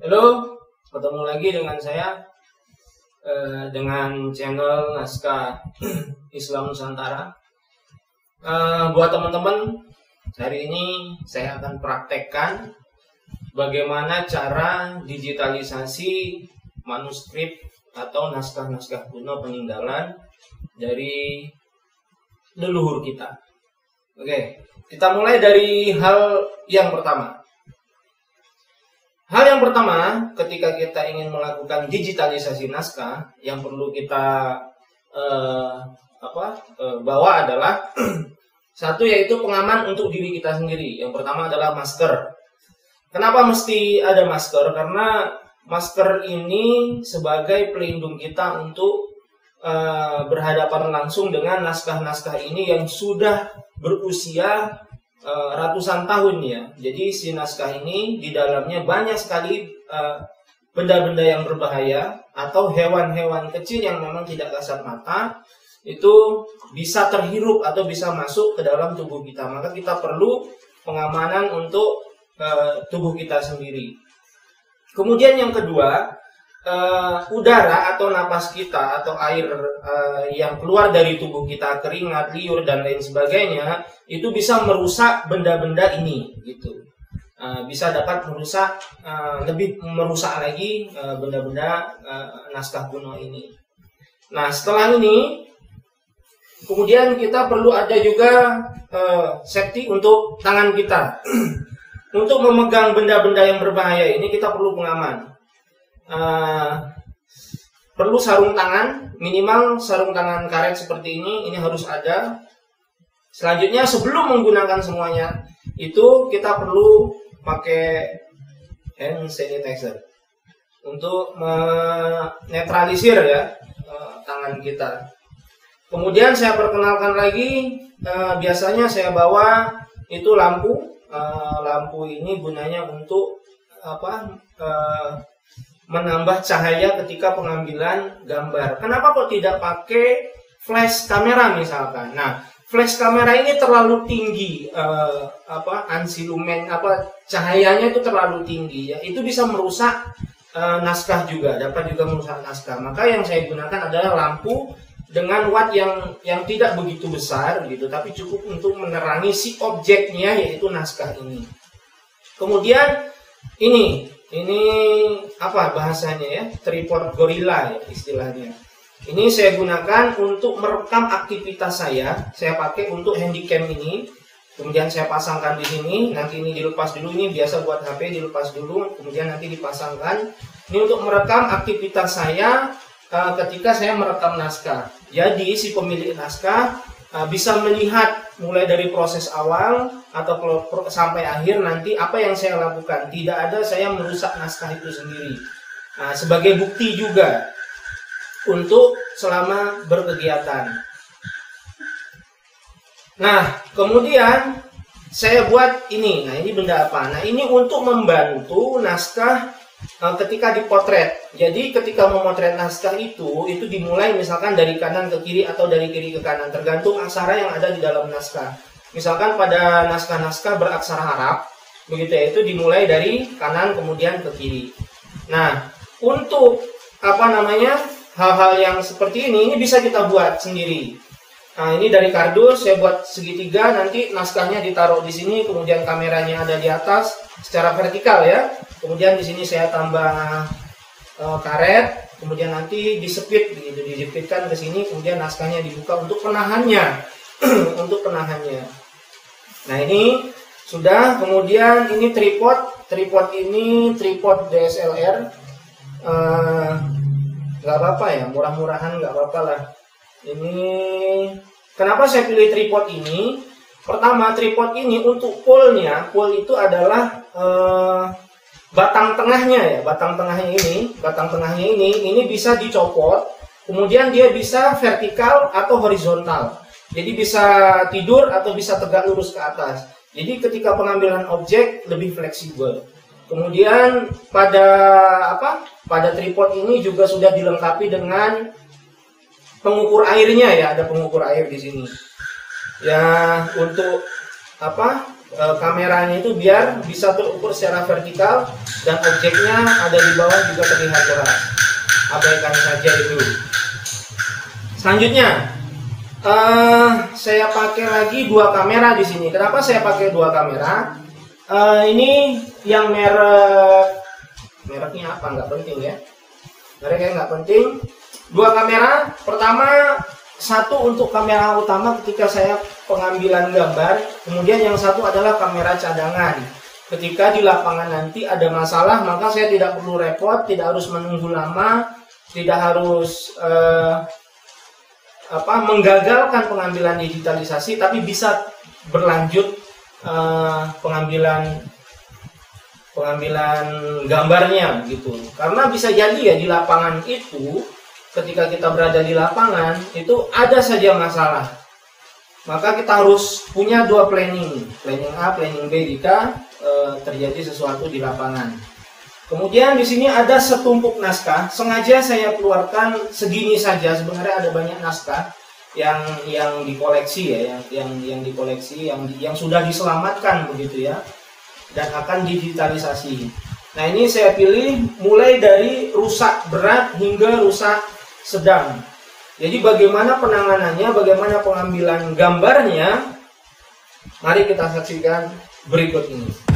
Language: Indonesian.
Halo, ketemu lagi dengan saya dengan channel Naskah Islam Nusantara. Buat teman-teman, hari ini saya akan praktekkan bagaimana cara digitalisasi manuskrip atau naskah-naskah kuno peninggalan dari leluhur kita. Oke, kita mulai dari hal yang pertama. Hal yang pertama, ketika kita ingin melakukan digitalisasi naskah, yang perlu kita bawa adalah satu, yaitu pengaman untuk diri kita sendiri. Yang pertama adalah masker. Kenapa mesti ada masker? Karena masker ini sebagai pelindung kita untuk berhadapan langsung dengan naskah-naskah ini yang sudah berusia ratusan tahun ya. Jadi si naskah ini di dalamnya banyak sekali benda-benda yang berbahaya atau hewan-hewan kecil yang memang tidak kasat mata itu bisa terhirup atau bisa masuk ke dalam tubuh kita. Maka kita perlu pengamanan untuk tubuh kita sendiri. Kemudian yang kedua, udara atau napas kita atau air yang keluar dari tubuh kita, keringat, liur dan lain sebagainya, itu bisa merusak benda-benda ini gitu. Bisa dapat merusak, lebih merusak lagi benda-benda naskah kuno ini. Nah, setelah ini kemudian kita perlu ada juga safety untuk tangan kita. Untuk memegang benda-benda yang berbahaya ini kita perlu pengaman. Perlu sarung tangan, minimal sarung tangan karet seperti ini harus ada. Selanjutnya, sebelum menggunakan semuanya itu kita perlu pakai hand sanitizer untuk menetralisir ya tangan kita. Kemudian saya perkenalkan lagi, biasanya saya bawa itu lampu. Lampu ini gunanya untuk menambah cahaya ketika pengambilan gambar. Kenapa kok tidak pakai flash kamera misalkan? Nah, flash kamera ini terlalu tinggi, ansi lumen, cahayanya itu terlalu tinggi ya. Itu bisa merusak naskah juga, dapat juga merusak naskah. Maka yang saya gunakan adalah lampu dengan watt yang tidak begitu besar gitu, tapi cukup untuk menerangi si objeknya, yaitu naskah ini. Kemudian ini apa bahasanya ya, tripod gorilla ya istilahnya. Ini saya gunakan untuk merekam aktivitas saya. Saya pakai untuk handycam ini. Kemudian saya pasangkan di sini. Nanti ini dilepas dulu. Ini biasa buat HP, dilepas dulu. Kemudian nanti dipasangkan. Ini untuk merekam aktivitas saya ketika saya merekam naskah. Jadi si pemilik naskah bisa melihat mulai dari proses awal atau sampai akhir nanti apa yang saya lakukan. Tidak ada saya merusak naskah itu sendiri. Nah, sebagai bukti juga untuk selama berkegiatan. Nah, kemudian saya buat ini. Nah, ini benda apa? Nah, ini untuk membantu naskah ketika dipotret. Jadi ketika memotret naskah itu dimulai misalkan dari kanan ke kiri atau dari kiri ke kanan, tergantung aksara yang ada di dalam naskah. Misalkan pada naskah-naskah beraksara Arab, begitu ya, itu dimulai dari kanan kemudian ke kiri. Nah, untuk hal-hal yang seperti ini bisa kita buat sendiri. Nah, ini dari kardus saya buat segitiga, nanti naskahnya ditaruh di sini, kemudian kameranya ada di atas secara vertikal ya. Kemudian di sini saya tambah karet, kemudian nanti disepit begitu, dijepitkan ke sini, kemudian naskahnya dibuka untuk penahannya. Untuk penahannya. Nah, ini sudah. Kemudian ini tripod ini tripod DSLR. Nggak apa-apa ya, murah-murahan nggak apa-apa lah. Ini kenapa saya pilih tripod ini? Pertama, tripod ini untuk pole-nya, pole itu adalah batang tengahnya ya, batang tengahnya ini bisa dicopot, kemudian dia bisa vertikal atau horizontal. Jadi bisa tidur atau bisa tegak lurus ke atas. Jadi ketika pengambilan objek lebih fleksibel. Kemudian pada tripod ini juga sudah dilengkapi dengan pengukur airnya ya, ada pengukur air di sini. Ya, untuk kameranya itu biar bisa terukur secara vertikal dan objeknya ada di bawah juga terlihat jelas. Abaikan saja itu. Selanjutnya, saya pakai lagi dua kamera di sini. Kenapa saya pakai dua kamera? Ini yang mereknya apa? Nggak penting ya. Mereknya nggak penting. Dua kamera. Pertama, satu untuk kamera utama ketika saya pengambilan gambar. Kemudian yang satu adalah kamera cadangan. Ketika di lapangan nanti ada masalah, maka saya tidak perlu repot, tidak harus menunggu lama, tidak harus menggagalkan pengambilan digitalisasi, tapi bisa berlanjut pengambilan gambarnya gitu. Karena bisa jadi ya di lapangan itu, ketika kita berada di lapangan itu ada saja masalah. Maka kita harus punya dua planning A, planning B jika terjadi sesuatu di lapangan. Kemudian di sini ada setumpuk naskah. Sengaja saya keluarkan segini saja. Sebenarnya ada banyak naskah yang dikoleksi ya, yang dikoleksi, yang sudah diselamatkan begitu ya, dan akan digitalisasi. Nah, ini saya pilih mulai dari rusak berat hingga rusak sedang. Jadi bagaimana penanganannya, bagaimana pengambilan gambarnya, mari kita saksikan berikut ini.